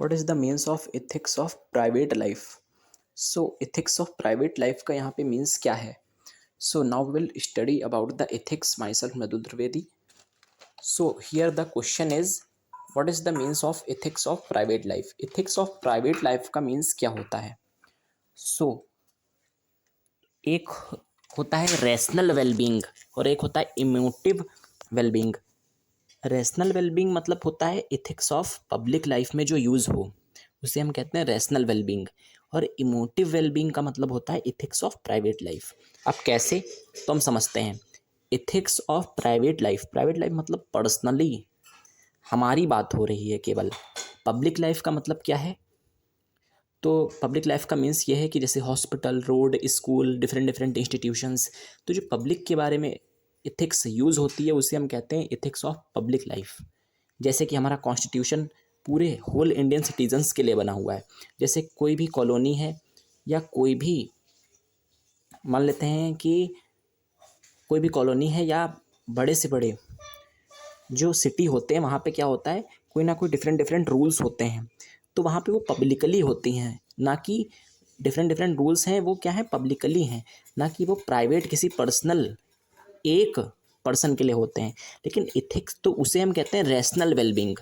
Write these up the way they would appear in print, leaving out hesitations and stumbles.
What is the means of ethics of private life. So ethics of private life का यहाँ पे means क्या है। So now will study about the ethics my self Madhu Dwivedi. So here the question is what is the means of ethics of private life. Ethics of private life का means क्या होता है। सो एक होता है रैशनल वेलबींग और एक होता है इमोटिव वेलबींग। रैशनल वेलबींग मतलब होता है एथिक्स ऑफ पब्लिक लाइफ में जो यूज़ हो उसे हम कहते हैं रैशनल वेलबींग। और इमोटिव वेलबींग का मतलब होता है एथिक्स ऑफ प्राइवेट लाइफ। अब कैसे तो हम समझते हैं। एथिक्स ऑफ प्राइवेट लाइफ मतलब पर्सनली हमारी बात हो रही है केवल। पब्लिक लाइफ का मतलब क्या है, तो पब्लिक लाइफ का मीन्स ये है कि जैसे hospital, road, school, different different institutions, तो जो पब्लिक के बारे में एथिक्स यूज़ होती है उसे हम कहते हैं एथिक्स ऑफ पब्लिक लाइफ। जैसे कि हमारा कॉन्स्टिट्यूशन पूरे होल इंडियन सिटीजन्स के लिए बना हुआ है। जैसे कोई भी कॉलोनी है या कोई भी मान लेते हैं कि कोई भी कॉलोनी है या बड़े से बड़े जो सिटी होते हैं वहाँ पे क्या होता है, कोई ना कोई डिफरेंट डिफरेंट रूल्स होते हैं। तो वहाँ पे वो पब्लिकली होती हैं, ना कि डिफरेंट डिफरेंट रूल्स हैं वो क्या है, पब्लिकली हैं, ना कि वो प्राइवेट किसी पर्सनल एक पर्सन के लिए होते हैं। लेकिन इथिक्स तो उसे हम कहते हैं रैशनल वेलबींग,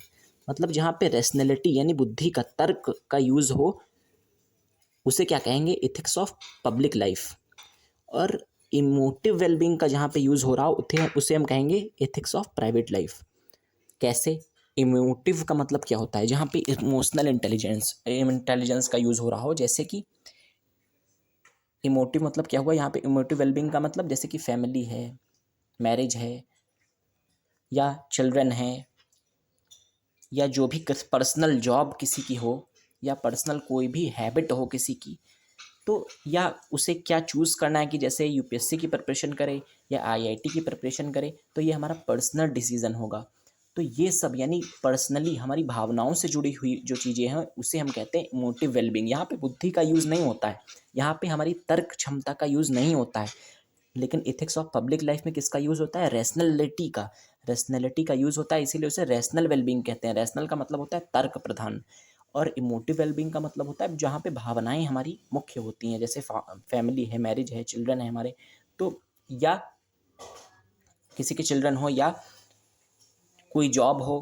मतलब जहाँ पे रैशनैलिटी यानी बुद्धि का, तर्क का यूज़ हो उसे क्या कहेंगे, इथिक्स ऑफ पब्लिक लाइफ। और इमोटिव वेलबींग का जहाँ पे यूज़ हो रहा हो उसे हम कहेंगे एथिक्स ऑफ प्राइवेट लाइफ। कैसे, इमोटिव का मतलब क्या होता है, जहाँ पे इमोशनल इंटेलिजेंस का यूज़ हो रहा हो। जैसे कि इमोटिव मतलब क्या हुआ यहाँ पे, इमोटिव वेलबींग का मतलब जैसे कि फैमिली है, मैरिज है, या चिल्ड्रन है, या जो भी पर्सनल जॉब किसी की हो, या पर्सनल कोई भी हैबिट हो किसी की, तो या उसे क्या चूज़ करना है कि जैसे यूपीएससी की प्रिपरेशन करे या आईआईटी की प्रिपरेशन करे, तो ये हमारा पर्सनल डिसीजन होगा। तो ये सब यानी पर्सनली हमारी भावनाओं से जुड़ी हुई जो चीज़ें हैं उसे हम कहते हैं इमोटिव वेलबींग। यहाँ पे बुद्धि का यूज़ नहीं होता है, यहाँ पे हमारी तर्क क्षमता का यूज़ नहीं होता है। लेकिन एथिक्स ऑफ पब्लिक लाइफ में किसका यूज़ होता है, रैशनैलिटी का यूज़ होता है, इसीलिए उसे रैशनल वेलबींग कहते हैं। रैशनल का मतलब होता है तर्क प्रधान, और इमोटिव वेलबींग का मतलब होता है जहाँ पे भावनाएं हमारी मुख्य होती हैं। जैसे फैमिली है, मैरिज है, चिल्ड्रन है हमारे, तो या किसी के चिल्ड्रन हो, या कोई जॉब हो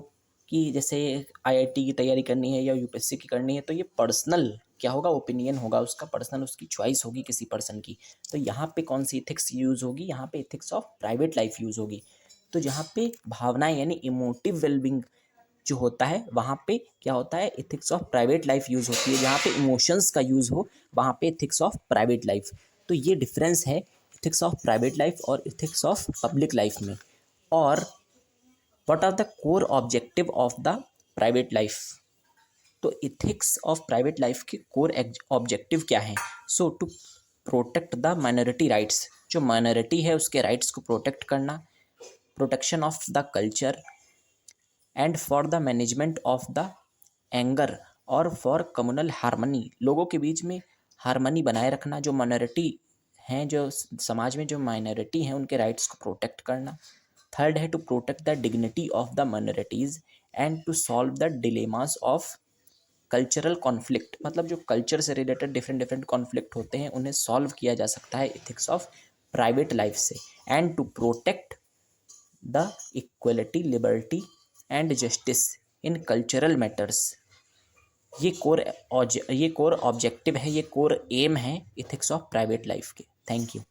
कि जैसे आईआईटी की तैयारी करनी है या यूपीएससी की करनी है, तो ये पर्सनल क्या होगा, ओपिनियन होगा उसका, पर्सनल उसकी चॉइस होगी किसी पर्सन की। तो यहाँ पे कौन सी इथिक्स यूज़ होगी, यहाँ पे ethics of private life use होगी। तो जहाँ पे भावनाएं यानी इमोटिव वेलबींग जो होता है वहाँ पे क्या होता है, ethics of private life use होती है। जहाँ पे इमोशंस का यूज़ हो वहाँ पे इथिक्स ऑफ प्राइवेट लाइफ। तो ये डिफरेंस है इथिक्स ऑफ प्राइवेट लाइफ और इथिक्स ऑफ पब्लिक लाइफ में। और what are the core objective of the private life. तो इथिक्स ऑफ प्राइवेट लाइफ के कोर ऑब्जेक्टिव क्या है। So to protect the minority rights, जो माइनॉरिटी है उसके राइट्स को प्रोटेक्ट करना, protection of the culture, and for the management of the anger, और फॉर कम्युनल हारमनी, लोगों के बीच में हारमनी बनाए रखना। जो माइनॉरिटी हैं, जो समाज में जो माइनॉरिटी हैं उनके राइट्स को प्रोटेक्ट करना। थर्ड है to protect the dignity of the minorities and to solve the dilemmas of cultural conflict, मतलब जो कल्चर से रिलेटेड डिफरेंट डिफरेंट कॉन्फ्लिक्ट होते हैं उन्हें सॉल्व किया जा सकता है इथिक्स ऑफ प्राइवेट लाइफ से। And to protect the equality, liberty and justice in cultural matters. ये कोर ऑब्जेक्टिव है, ये कोर एम है इथिक्स ऑफ प्राइवेट लाइफ के। Thank you.